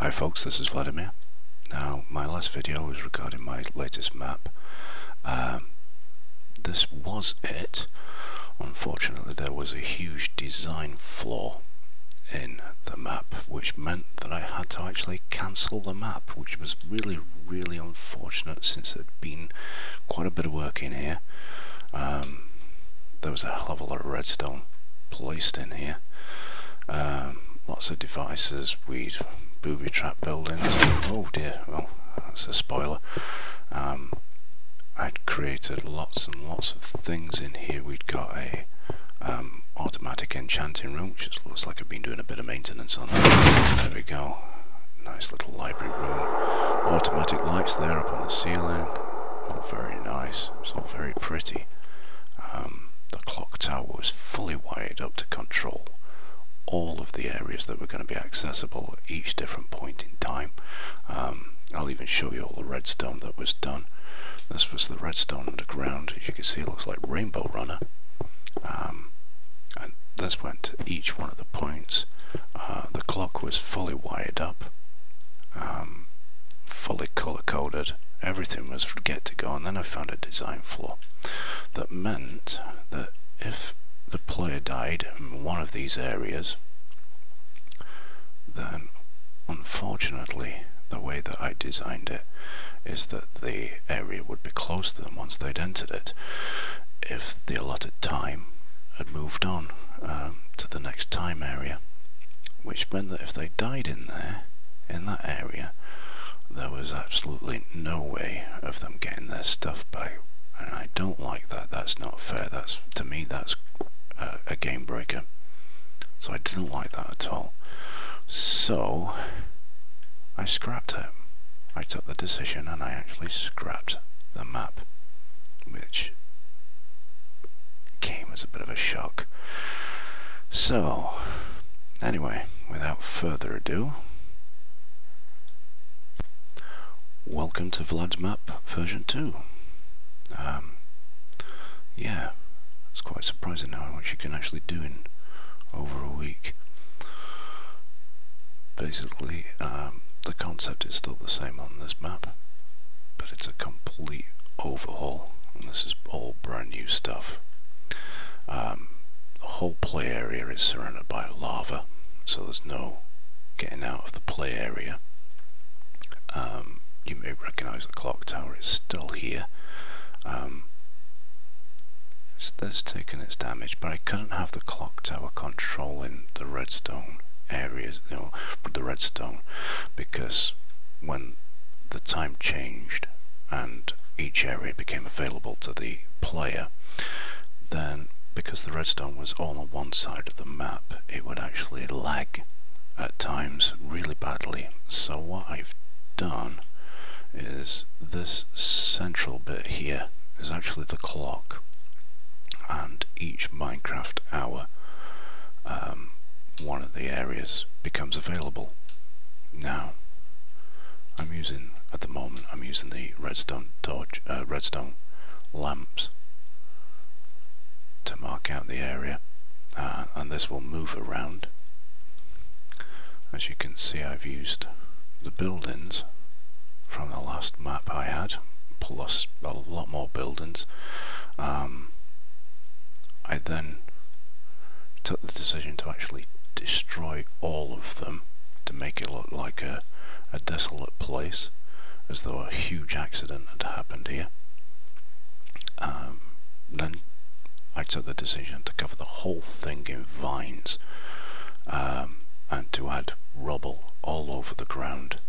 Hi folks, this is Vladimir. Now, my last video was regarding my latest map. This was it. Unfortunately, there was a huge design flaw in the map, which meant that I had to actually cancel the map, which was really unfortunate, since there'd been quite a bit of work in here. There was a hell of a lot of redstone placed in here. Lots of devices. We'd booby trap buildings. Oh dear, well, that's a spoiler. I'd created lots and lots of things in here. We'd got a automatic enchanting room, which just looks like I've been doing a bit of maintenance on that. There we go. Nice little library room. Automatic lights there up on the ceiling. All very nice. It's all very pretty. The clock tower was fully wired up to control all of the areas that were going to be accessible at each different point in time. I'll even show you all the redstone that was done. This was the redstone underground. As you can see, it looks like Rainbow Runner. And this went to each one of the points. The clock was fully wired up, fully color-coded. Everything was get to go, and then I found a design flaw that meant that if the player died in one of these areas, then unfortunately the way that I designed it is that the area would be closed to them once they'd entered it, if the allotted time had moved on to the next time area, which meant that if they died in there, in that area, there was absolutely no way of them getting their stuff back. And I don't like that. That's not fair. That's, to me, that's a game breaker. So I didn't like that at all. So I scrapped it. I took the decision and I actually scrapped the map, which came as a bit of a shock. So anyway, without further ado, welcome to Vlad's Map version 2. Yeah, it's quite surprising now how much you can actually do in over a week. Basically, the concept is still the same on this map, but it's a complete overhaul, and this is all brand new stuff. The whole play area is surrounded by lava, so there's no getting out of the play area. You may recognise the clock tower is still here. It's taken its damage, but I couldn't have the clock tower controlling the redstone areas, you know, the redstone, because when the time changed and each area became available to the player, then because the redstone was all on one side of the map, it would actually lag at times really badly. So what I've done is this central bit here is actually the clock, and each Minecraft hour one of the areas becomes available. Now at the moment I'm using the redstone lamps to mark out the area, and this will move around. As you can see, I've used the buildings from the last map I had, plus a lot more buildings. I then took the decision to actually destroy all of them to make it look like a desolate place, as though a huge accident had happened here. Then I took the decision to cover the whole thing in vines, and to add rubble all over the ground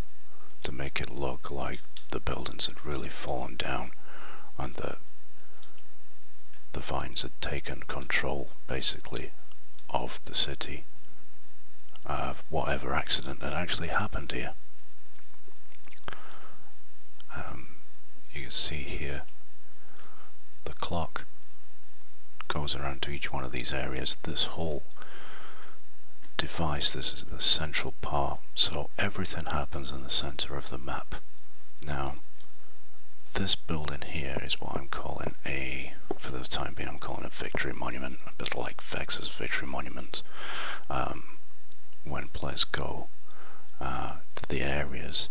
to make it look like the buildings had really fallen down, and that the vines had taken control basically of the city, whatever accident had actually happened here. You can see here the clock goes around to each one of these areas. This whole device, this is the central part, so everything happens in the center of the map. Now this building here is what I'm calling for the time being, I'm calling a victory monument, a bit like Vex's victory monuments. When players go to the areas.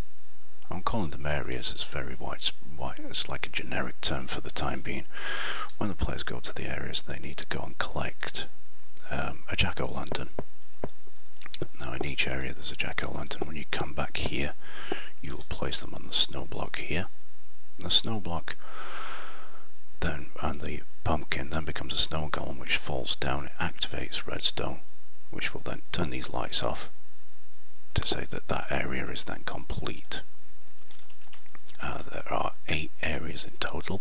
I'm calling them areas, it's very wide, it's like a generic term for the time being. When the players go to the areas, they need to go and collect a jack-o'-lantern. Now in each area there's a jack-o'-lantern. When you come back here, you will place them on the snow block here. The snow block then, and the pumpkin then becomes a snow golem which falls down. It activates redstone, which will then turn these lights off to say that that area is then complete. There are 8 areas in total,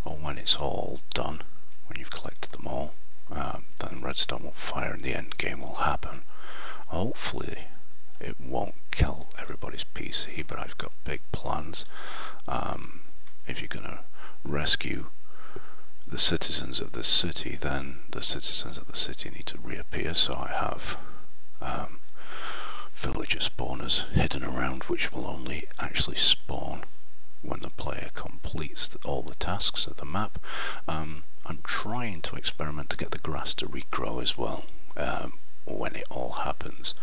or when it's all done, when you've collected them all, then redstone will fire and the end game will happen. Hopefully it won't kill everybody's PC, but I've got big plans. If you're going to rescue the citizens of this city, then the citizens of the city need to reappear, so I have villager spawners hidden around, which will only actually spawn when the player completes all the tasks of the map. I'm trying to experiment to get the grass to regrow as well when it all happens,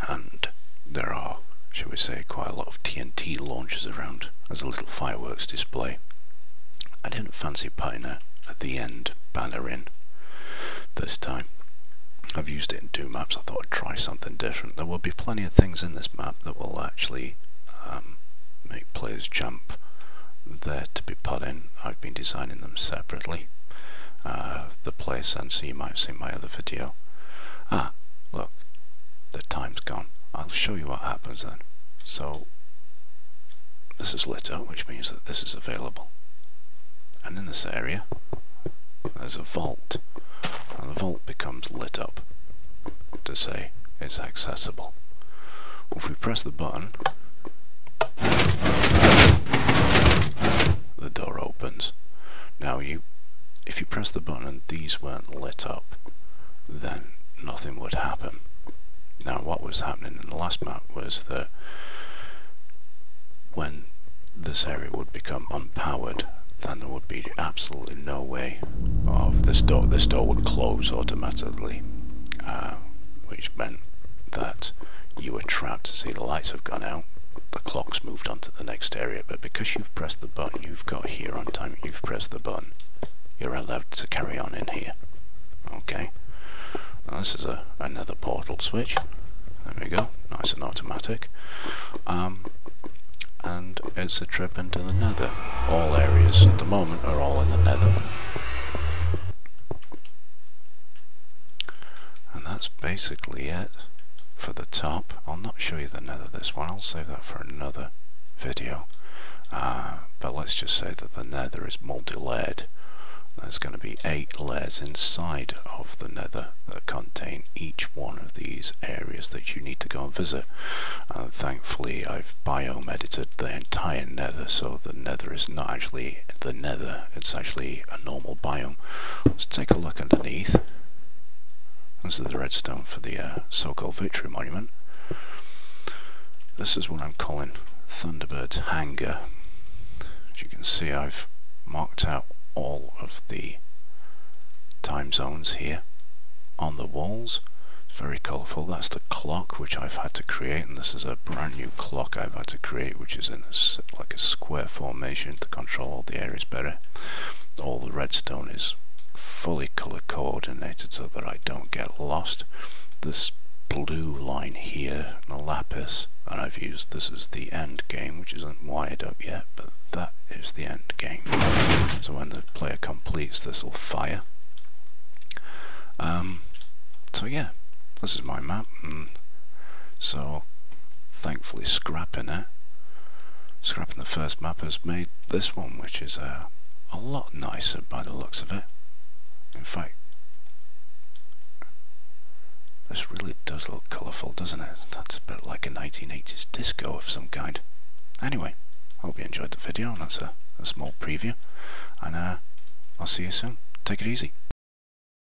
and there are, shall we say, quite a lot of TNT launchers around as a little fireworks display. I didn't fancy putting a "the end" banner in this time. I've used it in 2 maps. I thought I'd try something different. There will be plenty of things in this map that will actually make players jump there to be put in. I've been designing them separately. The player sensor, you might have seen my other video. Ah, look, the time's gone. I'll show you what happens then. So this is lit up, which means that this is available. And in this area there's a vault, and the vault becomes lit up to say it's accessible. If we press the button, the door opens. Now if you press the button and these weren't lit up, then nothing would happen. Now what was happening in the last map was that when this area would become unpowered, then there would be absolutely no way of this door would close automatically, which meant that you were trapped. See, the lights have gone out, the clock's moved on to the next area, but because you've pressed the button, you've got here on time, you've pressed the button, you're allowed to carry on in here. Okay, now this is another portal switch. There we go, nice and automatic. And it's a trip into the nether. All areas at the moment are all in the nether. And that's basically it for the top. I'll not show you the nether this one, I'll save that for another video. But let's just say that the nether is multi-layered. There's going to be 8 layers inside of the nether that contain each one of these areas that you need to go and visit. And thankfully I've biome edited the entire nether, so the nether is not actually the nether, it's actually a normal biome. Let's take a look underneath. This is the redstone for the so-called Victory Monument. This is what I'm calling Thunderbird's Hangar. As you can see, I've marked out all of the time zones here on the walls. It's very colourful. That's the clock which I've had to create, and this is a brand new clock I've had to create, which is in like a square formation to control all the areas better. All the redstone is fully colour coordinated so that I don't get lost. This blue line here, the lapis, and I've used this as the end game, which isn't wired up yet, but that is the end game. So when the player completes, this will fire. So yeah, this is my map, and so thankfully scrapping the first map has made this one, which is a lot nicer by the looks of it. In fact, this really does look colourful, doesn't it? That's a bit like a 1980s disco of some kind. Anyway, hope you enjoyed the video, and that's a small preview, and I'll see you soon. Take it easy.